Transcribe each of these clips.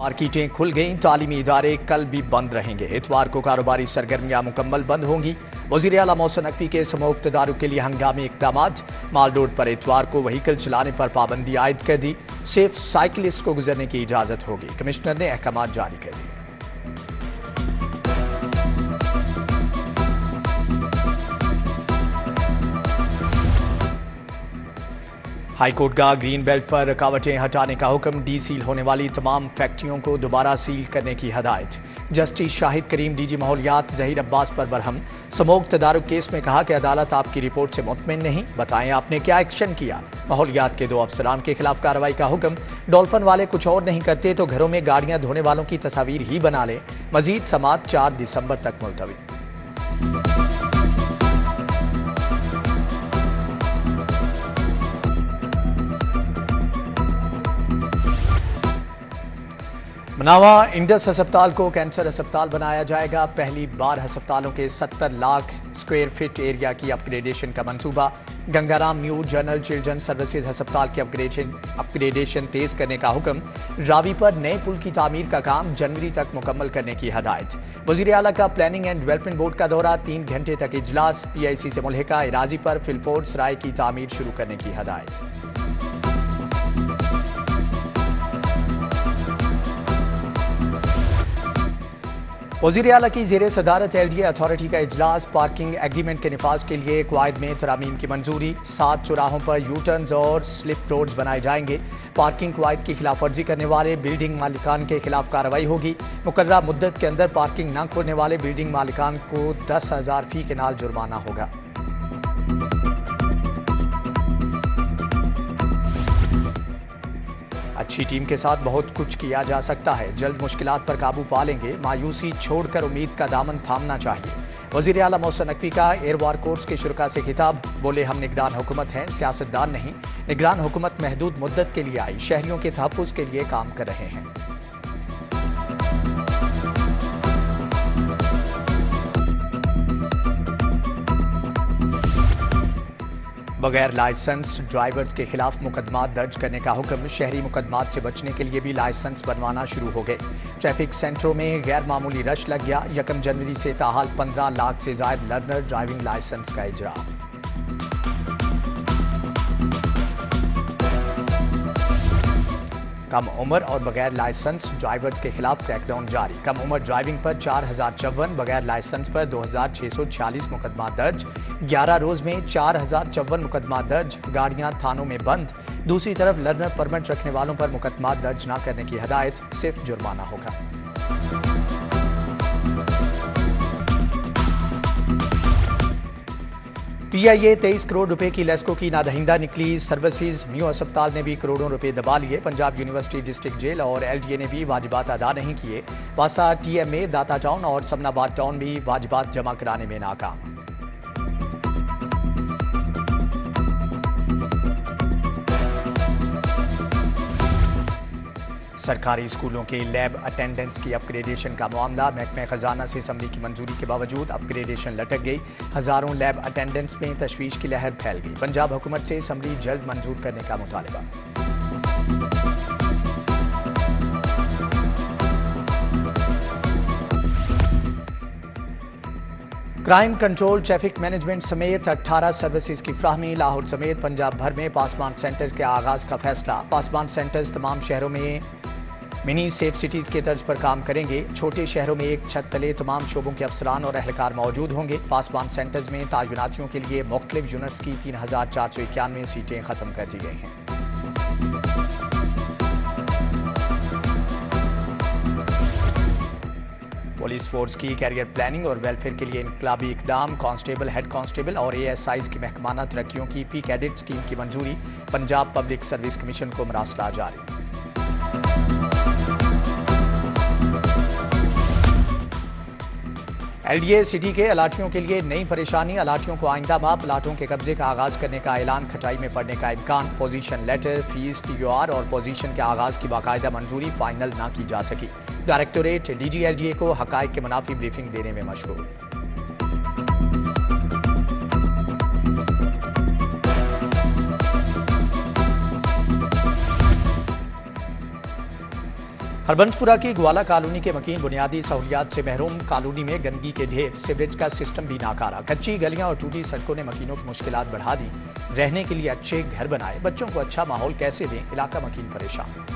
मार्केटें खुल गईं, तालीमी इदारे कल भी बंद रहेंगे। इतवार को कारोबारी सरगर्मियां मुकम्मल बंद होंगी। वज़ीर आला मोहसिन नकवी के समूह इक़्तिदार के लिए हंगामी इक़दाम। माल रोड पर इतवार को व्हीकल चलाने पर पाबंदी आयद कर दी। सिर्फ साइकिलिस्ट को गुजरने की इजाज़त होगी। कमिश्नर ने अहकाम जारी कर दिए। हाईकोर्ट का ग्रीन बेल्ट पर रुकावटें हटाने का हुक्म। डी सील होने वाली तमाम फैक्ट्रियों को दोबारा सील करने की हदायत। जस्टिस शाहिद करीम डीजी माहौलियात ज़हीर अब्बास पर बरहम। समूह तदारुक केस में कहा कि अदालत आपकी रिपोर्ट से मुतमिन नहीं, बताएं आपने क्या एक्शन किया। माहौलियात के 2 अफसरान के खिलाफ कार्रवाई का हुक्म। डॉल्फिन वाले कुछ और नहीं करते तो घरों में गाड़ियां धोने वालों की तस्वीर ही बना ले। मजीद समाअत 4 दिसंबर तक मुलतवी। मनावा इंडस अस्पताल को कैंसर अस्पताल बनाया जाएगा। पहली बार अस्पतालों के 70 लाख स्क्वायर फीट एरिया की अपग्रेडेशन का मंसूबा। Gangaram new general children services अस्पताल की अपग्रेडेशन तेज करने का हुक्म। रावी पर नए पुल की तामीर का काम जनवरी तक मुकम्मल करने की हदायत। वज़ीर आला का प्लानिंग एंड डेवलपमेंट बोर्ड का दौरा, 3 घंटे तक इजलास। PIC से मुल्हिका इराजी पर फिलफोर्ड सराय की तामीर शुरू करने की हदायत। वज़ीर आला की ज़ेरे सदारत LDA अथॉरिटी का इजलास। पार्किंग एग्रीमेंट के निफाज के लिए क़वायद में तरामीम की मंजूरी। 7 चौराहों पर यू टर्न्स और स्लिप रोड्स बनाए जाएंगे। पार्किंग क़वायद की खिलाफ वर्जी करने वाले बिल्डिंग मालिकान के खिलाफ कार्रवाई होगी। मुकर्ररा मुद्दत के अंदर पार्किंग न खोलने वाले बिल्डिंग मालिकान को 10,000 फ़ी के नाल जुर्माना होगा। अच्छी टीम के साथ बहुत कुछ किया जा सकता है। जल्द मुश्किलात पर काबू पा लेंगे। मायूसी छोड़कर उम्मीद का दामन थामना चाहिए। वज़ीर आला मोहसिन नकवी का एयर वार कोर्स के शुरका से खिताब। बोले हम निगरान हुकूमत हैं, सियासतदान नहीं। निगरान हुकूमत महदूद मुद्दत के लिए आई, शहरियों के तहफ़्फ़ुज़ के लिए काम कर रहे हैं। बगैर लाइसेंस ड्राइवर्स के खिलाफ मुकदमा दर्ज करने का हुक्म। शहरी मुकदमात से बचने के लिए भी लाइसेंस बनवाना शुरू हो गए। ट्रैफिक सेंटरों में गैर मामूली रश लग गया। 1 जनवरी से ताहाल 15 लाख से ज़ायद लर्नर ड्राइविंग लाइसेंस का इजरा। कम उम्र और बगैर लाइसेंस ड्राइवर्स के खिलाफ क्रैकडाउन जारी। कम उम्र ड्राइविंग पर 4054, बगैर लाइसेंस पर 2646 मुकदमा दर्ज। 11 रोज में 4054 मुकदमा दर्ज। गाड़ियां थानों में बंद। दूसरी तरफ लर्नर परमिट रखने वालों पर मुकदमा दर्ज न करने की हदायत, सिर्फ जुर्माना होगा। PIA 23 करोड़ रुपए की लेस्को की नादहिंदा निकली। सर्विसेज न्यू अस्पताल ने भी करोड़ों रुपए दबा लिए। पंजाब यूनिवर्सिटी डिस्ट्रिक्ट जेल और LDA ने भी वाजिबात अदा नहीं किए। वासा TMA, दाता टाउन और समनाबाद टाउन भी वाजिबात जमा कराने में नाकाम। सरकारी स्कूलों के लैब अटेंडेंट्स की अपग्रेडेशन का मामला। महकमे खजाना से असम्बली की मंजूरी के बावजूद अपग्रेडेशन लटक गई। हजारों लैब अटेंडेंट्स में तशवीश की लहर फैल गई। पंजाब हुकूमत से असम्बली जल्द मंजूर करने का मुतालबा। क्राइम कंट्रोल, ट्रैफिक मैनेजमेंट समेत 18 सर्विसेज की फ्राहमी। लाहौर समेत पंजाब भर में पासबान सेंटर्स के आगाज का फैसला। पासबान सेंटर्स तमाम शहरों में मिनी सेफ सिटीज़ के तर्ज पर काम करेंगे। छोटे शहरों में एक छत तले तमाम शोबों के अफसरान और अहलकार मौजूद होंगे। पासबान सेंटर्स में तायुनातियों के लिए मुख्तलिफ यूनिट्स की 3491 सीटें ख़त्म कर दी गई हैं। पुलिस फोर्स की कैरियर प्लानिंग और वेलफेयर के लिए इनकलाबी इकदाम। कांस्टेबल, हेड कांस्टेबल और ASIs की महकमाना तरक्कियों की P कैडेट स्कीम की मंजूरी। पंजाब पब्लिक सर्विस कमीशन को मरासला जारी। LDA सिटी के अलाटियों के लिए नई परेशानी। अलाटियों को आइंदा माह प्लाटों के कब्जे का आगाज करने का ऐलान। खटाई में पड़ने का इम्कान। पोजीशन लेटर, फीस, TOR और पोजीशन के आगाज की बाकायदा मंजूरी फाइनल ना की जा सकी। डायरेक्टोरेट DG LDA को हकायक के मुनाफी ब्रीफिंग देने में मशगूल। हरबंसपुरा की ग्वाला कॉलोनी के मकीन बुनियादी सहूलियात से महरूम कॉलोनी में गंदगी के ढेर, सीवरेज का सिस्टम भी नाकारा। कच्ची गलियां और टूटी सड़कों ने मकीनों की मुश्किलात बढ़ा दी। रहने के लिए अच्छे घर बनाए, बच्चों को अच्छा माहौल कैसे दें, इलाका मकीन परेशान।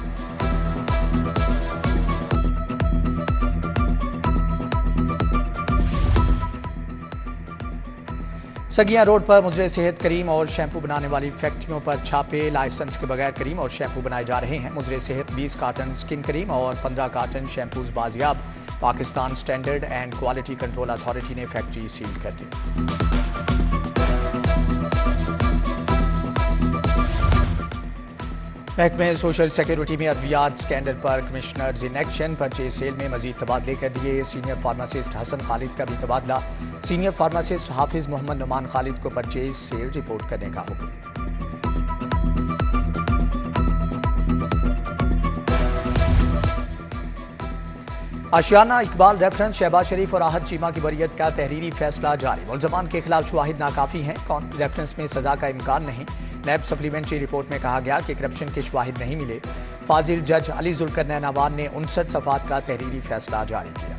सगिया रोड पर मुजरे सेहत करीम और शैम्पू बनाने वाली फैक्ट्रियों पर छापे। लाइसेंस के बगैर करीम और शैम्पू बनाए जा रहे हैं। मुजरे सेहत 20 कार्टन स्किन करीम और 15 कार्टन शैम्पूज बाजियाब। Pakistan standard and quality control authority ने फैक्ट्री सील कर दी। महकमे सोशल सिक्योरिटी में अद्वियात स्कैंडल पर commissioners in action. Purchase sale में मजीद तबादले कर दिए। सीनियर फार्मासिस्ट हसन खालिद का भी तबादला। सीनियर फार्मासिस्ट हाफिज मोहम्मद नुमान खालिद को परचेज सेल रिपोर्ट करने का हुक्म। आशियाना इकबाल रेफरेंस शहबाज शरीफ और आहत चीमा की बरियत का तहरीरी फैसला जारी। मुल्ज़मान के खिलाफ शवाहिद नाकाफी हैं। रेफरेंस में सजा का इम्कान नहीं। नैब सप्लीमेंट्री रिपोर्ट में कहा गया कि करप्शन के शवाहिद नहीं मिले। फाजिल जज अली जुल्करनैन अवान ने 59 सफ़ात का तहरीरी फैसला जारी किया।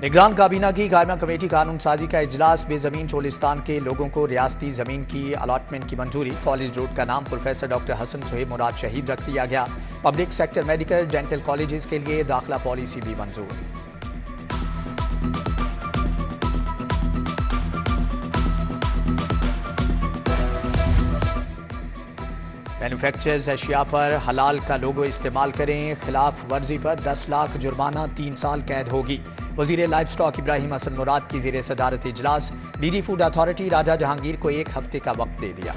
निगरान काबीना की कायमा कमेटी कानून साजी का इजलास। बेजमीन चोलिस्तान के लोगों को रियासती जमीन की अलॉटमेंट की मंजूरी। कॉलेज रोड का नाम प्रोफेसर डॉक्टर हसन सुहेब मुराद शहीद रख दिया गया। Public sector medical dental colleges के लिए दाखिला पॉलिसी भी मंजूर। मैन्युफैक्चर्स अशिया पर हलाल का लोगो इस्तेमाल करें। खिलाफ वर्जी पर 10 लाख जुर्माना, 3 साल कैद होगी। वजीर लाइफ स्टॉक इब्राहिम हसन मुराद की ज़ेरे सदारत इजलास। डीजी फूड अथॉरिटी राजा जहांगीर को 1 हफ्ते का वक्त दे दिया।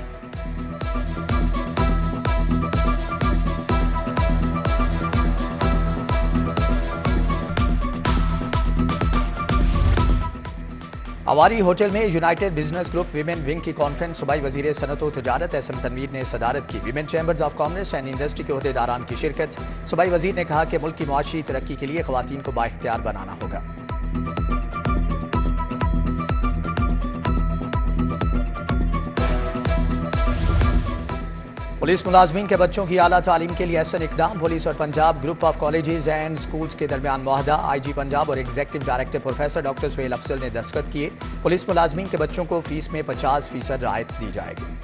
अवारी होटल में United business group women wing की कॉन्फ्रेंस। सूबाई वजीर सनत व तजारत एसएम तनवीर ने सदारत की। Women chambers of commerce and industry के अहदेदारान की शिरकत। सूबाई वजीर ने कहा कि मुल्क की मुआशी तरक्की के लिए ख़वातीन को बाइख्तियार बनाना होगा। पुलिस मुलाजमीन के बच्चों की आला तालीम के लिए ऐसा इकदाम। पुलिस और Punjab group of colleges and schools के दरमियान मुआहदा। IG पंजाब और executive director professor doctor Suhail Afzal ने दस्तखत किए। पुलिस मुलाजमीन के बच्चों को फीस में 50% रियायत दी जाएगी।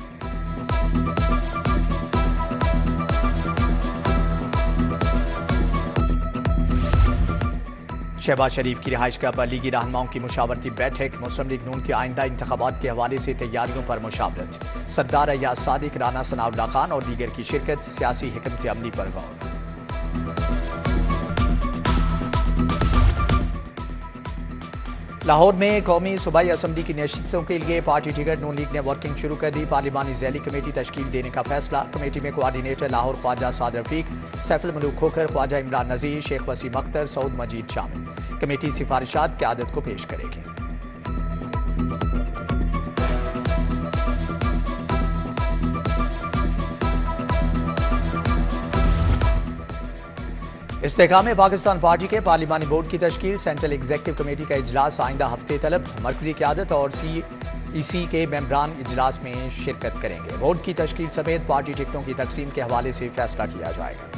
शहबाज शरीफ की रिहाइशगाह पर लीगी रहनुमाओं की मुशावरती बैठक। मुस्लिम लीग नून के आइंदा इंतखाबात के हवाले से तैयारियों पर मुशावरत। सरदार अय्याज सादिक, राना सनाउल्लाह खान और दीगर की शिरकत। सियासी हिकमत अमली पर गौर। लाहौर में कौमी सूबाई असम्बली की नशिस्तों के लिए पार्टी टिकट नून लीग ने वर्किंग शुरू कर दी। पार्लिमानी ज़ैली कमेटी तश्कील देने का फैसला। कमेटी में कोआर्डिनेटर लाहौर ख्वाजा साद रफीक, सैफुल मलूक खोखर, ख्वाजा इमरान नज़ीर, शेख वसीम अख्तर, सऊद मजीद शामिल। कमेटी सिफारिशात क़यादत को पेश करेगी। इस्तेहकाम पाकिस्तान पार्टी के पार्लिमानी बोर्ड की तश्कील। सेंट्रल एग्जीक्यूटिव कमेटी का इजलास आइंदा हफ्ते तलब। मरकजी क़यादत और CEC के मेंबरान इजलास में शिरकत करेंगे। बोर्ड की तश्कील समेत पार्टी टिकटों की तकसीम के हवाले से फैसला किया जाएगा।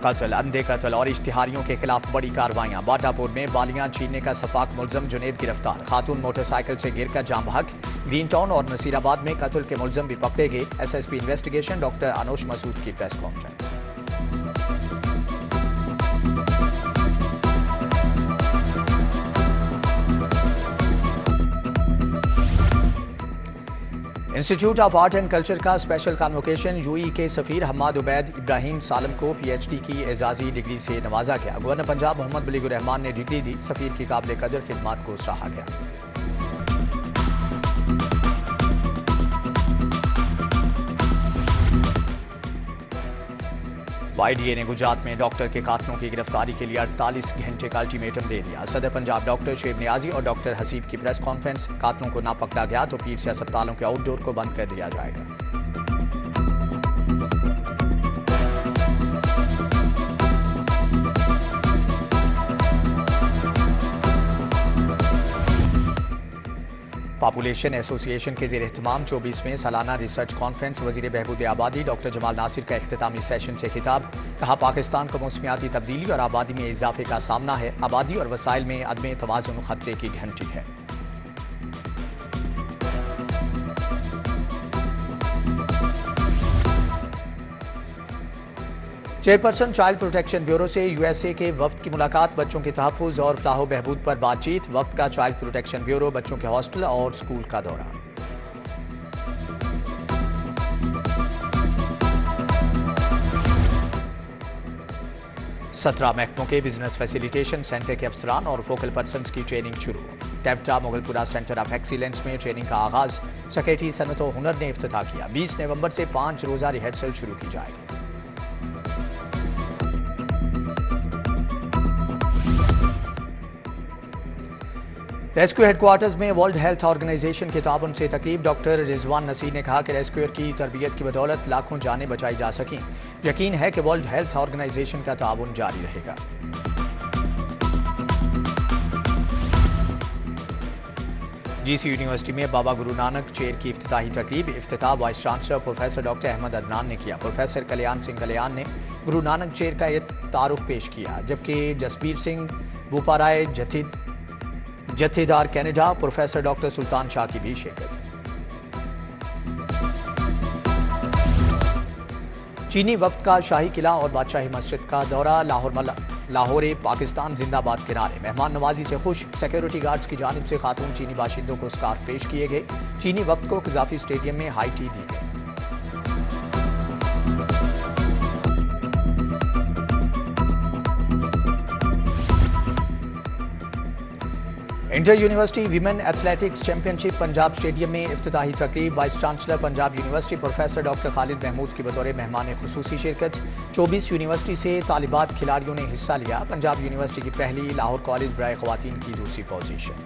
कत्ल, अंधे कत्ल और इश्तिहारियों के खिलाफ बड़ी कार्रवाइयां। बाटापुर में बालियां छीनने का सफाक मुलजम जुनेद गिरफ्तार। खातून मोटरसाइकिल से गिरकर जाम बहक। ग्रीन टाउन और नसीराबाद में कत्ल के मुलजम भी पकड़े गए। SSP investigation doctor Anosh Masood की press conference. Institute of art and culture का स्पेशल कॉन्वोकेशन। UAE के सफीर हम्माद उबैद इब्राहिम सालम को PhD की एजाजी डिग्री से नवाजा गया। गवर्नर पंजाब मोहम्मद बलीगुर रहमान ने डिग्री दी। सफीर की काबिल कदर खिदमात को सराहा गया। YDA ने गुजरात में डॉक्टर के कातलों की गिरफ्तारी के लिए 48 घंटे का अल्टीमेटम दे दिया। सदर पंजाब डॉक्टर शुएब नियाजी और डॉक्टर हसीब की प्रेस कॉन्फ्रेंस। कातलों को ना पकड़ा गया तो पीर से अस्पतालों के आउटडोर को बंद कर दिया जाएगा। पॉपुलेशन एसोसिएशन के ज़ेर एहतमाम 24वें सालाना रिसर्च कॉन्फ्रेंस वज़ीर बहबूद आबादी डॉक्टर जमाल नासिर का इख्तितामी सेशन से खिताब। कहा, पाकिस्तान को मौसमियाती तब्दीली और आबादी में इजाफे का सामना है। आबादी और वसाइल में अदम तवाज़ुन खतरे की घंटी है। चेयरपर्सन चाइल्ड प्रोटेक्शन ब्यूरो से यूएसए के वफ्द की मुलाकात। बच्चों के तहफ़्फ़ुज़ और फलाह बहबूद पर बातचीत। वफ्द का चाइल्ड प्रोटेक्शन ब्यूरो बच्चों के हॉस्टल और स्कूल का दौरा। सत्रह महकमों के बिजनेस फैसिलिटेशन सेंटर के अफसरान और फोकल पर्सनस की ट्रेनिंग शुरू। टेप्टा मुगलपुरा सेंटर ऑफ एक्सीलेंस में ट्रेनिंग का आगाज। सेक्रेटरी सनत व हुनर ने इफ्तिताह किया। 20 नवंबर से 5 रोज़ा रिहर्सल शुरू की जाएगी। रेस्क्यू हेडक्वार्टर्स में वर्ल्ड हेल्थ ऑर्गेनाइजेशन के ताउन से तकरीब। डॉक्टर रिजवान नसीर ने कहा कि रेस्क्यूअर की तरबियत की बदौलत लाखों जानें बचाई जा सकें। यकीन है कि वर्ल्ड हेल्थ ऑर्गेनाइजेशन का ताउन जारी रहेगा। जीसी यूनिवर्सिटी में बाबा गुरु नानक चेयर की इफ्तिताही तकरीब। इफ्तिताह vice chancellor professor doctor Ahmad Adnan ने किया। प्रोफेसर कल्याण सिंह कल्याण ने गुरु नानक चेयर का तारुफ पेश किया, जबकि Jasbir Singh Buparai jathedar Canada professor doctor Sultan Shah की भी शिरकत। चीनी वफ्द का शाही किला और बादशाही मस्जिद का दौरा। लाहौर पाकिस्तान जिंदाबाद के नारे। मेहमान नवाजी से खुश। सिक्योरिटी गार्ड्स की जानिब से खातून चीनी बाशिंदों को स्कार्फ पेश किए गए। चीनी वफ्द को कज़ाफी स्टेडियम में हाई टी दी गई। Inter university women athletics championship Punjab stadium में इफ्तिताही तकरीब। Vice chancellor Punjab university professor doctor Khalid Mahmood की बतौर मेहमान खुसूसी शिरकत। 24 यूनिवर्सिटी से तालिबात खिलाड़ियों ने हिस्सा लिया। पंजाब यूनिवर्सिटी की पहली, लाहौर कॉलेज बराए ख़वातीन की दूसरी पोजीशन।